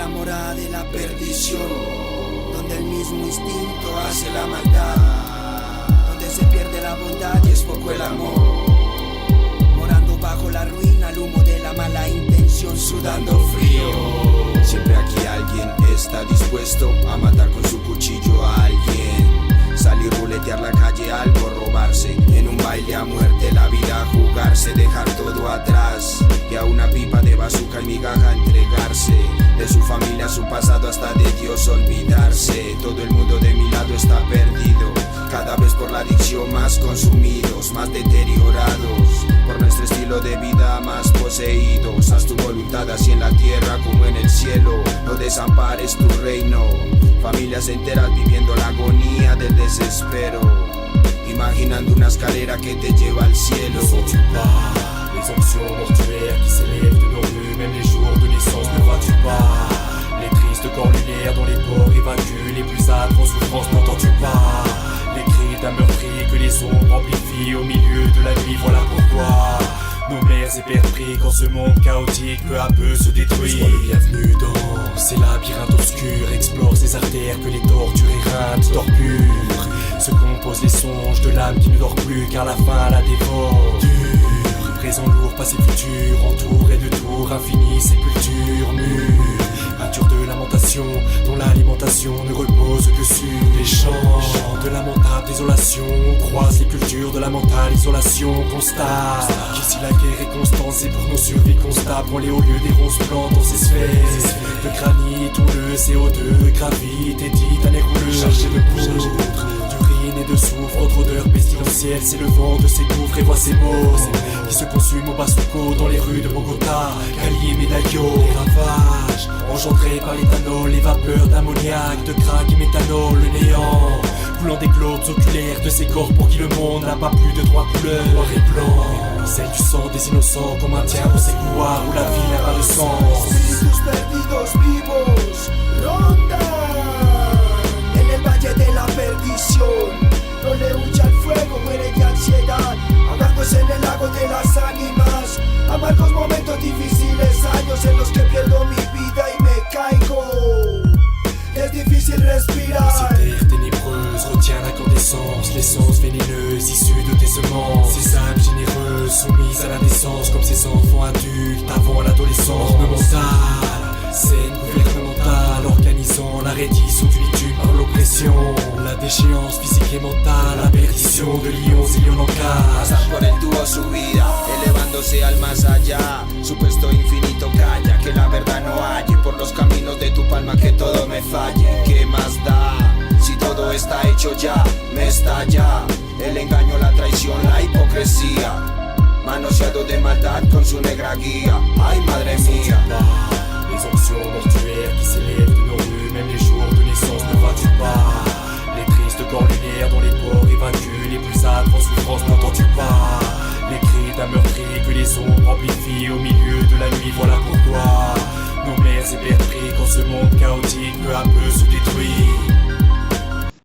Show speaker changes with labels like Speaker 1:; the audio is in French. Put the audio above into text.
Speaker 1: la morada de la perdición, donde el mismo instinto hace la maldad, donde se pierde la bondad y es poco el amor, morando bajo la ruina, el humo de la mala intención, sudando frío.
Speaker 2: Siempre aquí alguien está dispuesto a matar con su cuchillo a alguien, salir, ruletear la calle, algo robarse, en un baile a muerte, la vida a jugarse, dejar todo atrás y a una pipa de bazuca y migaja entregarse, de su familia, su pasado, hasta de Dios olvidarse. Todo el mundo de mi lado está perdido, cada vez por la adicción más consumidos, más deteriorados, por nuestro estilo de vida más poseídos. Haz tu voluntad así en la tierra como en el cielo, no desampares tu reino. Familias enteras viviendo la agonía del desespero, imaginando una escalera que te lleva al cielo.
Speaker 3: Les onctions mortuaires qui s'élèvent de nos rues, même les jours de naissance, ne vois-tu pas? Les tristes corps lunaires dont les corps évacuent les plus atroces souffrances, n'entends-tu pas? Les cris d'un meurtri que les ombres amplifient au milieu de la nuit, voilà pourquoi nos mères et pères prient quand ce monde chaotique peu à peu se détruit. Sois le bienvenu dans ces labyrinthes obscurs, explore ces artères que les tortures éreintes torpurent. Se composent les songes de l'âme qui ne dort plus car la faim la dévore. Dur, présent lourd, passé futur, entouré de tours, infini, sépulture, mur. Peinture de lamentation, dont l'alimentation ne repose que sur les champs de lamentable désolation. On croise les cultures de la mentale isolation, constate qu'ici la guerre est constante, c'est pour nos survies constables qu'on les hauts lieux des ronces plantes dans ces sphères de granit où le CO2 gravite et dit un air rouleux chargé de poudre, d'urine et de soufre, autre odeur pestilentielle, c'est le vent de ces gouffres et voit ces mots qui se consument au Basuco dans les rues de Bogota, Cali et Medallo. Les ravages engendrés par l'éthanol, les vapeurs d'ammoniac, de crack et méthanol, le néant coulant des globes oculaires de ces corps pour qui le monde n'a pas plus de trois couleurs, noir et blanc. Celle du sang des innocents qu'on maintient dans ces couloirs où la vie n'a pas de sens.
Speaker 1: Espíritus perdidos vivos rondan en el valle de la perdición. No le huya al fuego, muere de ansiedad, ahogándose en el lago de las ánimas. Amargos momentos difíciles, años en los que pierdo mi vida y me caigo. Es difícil respirar.
Speaker 3: Ces terres ténébreuses retiennent l'incandescence, l'essence vénéneuse issue de tes semences. Ces âmes généreuses soumises à l'indécence, comme ces enfants adultes avant l'adolescence. Ornementale, scène gouvernementale, organisant la reddition du bitume par l'oppression. La déchéance physique et mentale, la perdition de lions et lions en cage.
Speaker 2: Pasar por el tubo su vida, elevándose al más allá. Su puesto infinito calla, que la verdad no halle. Por los caminos de tu palma que todo me falle. ¿Qué más da? Si todo está hecho ya, me estalla el engaño, la traición, la hipocresía, manoseado de maldad con su negra guía. Ay, madre mía.
Speaker 3: Les onctions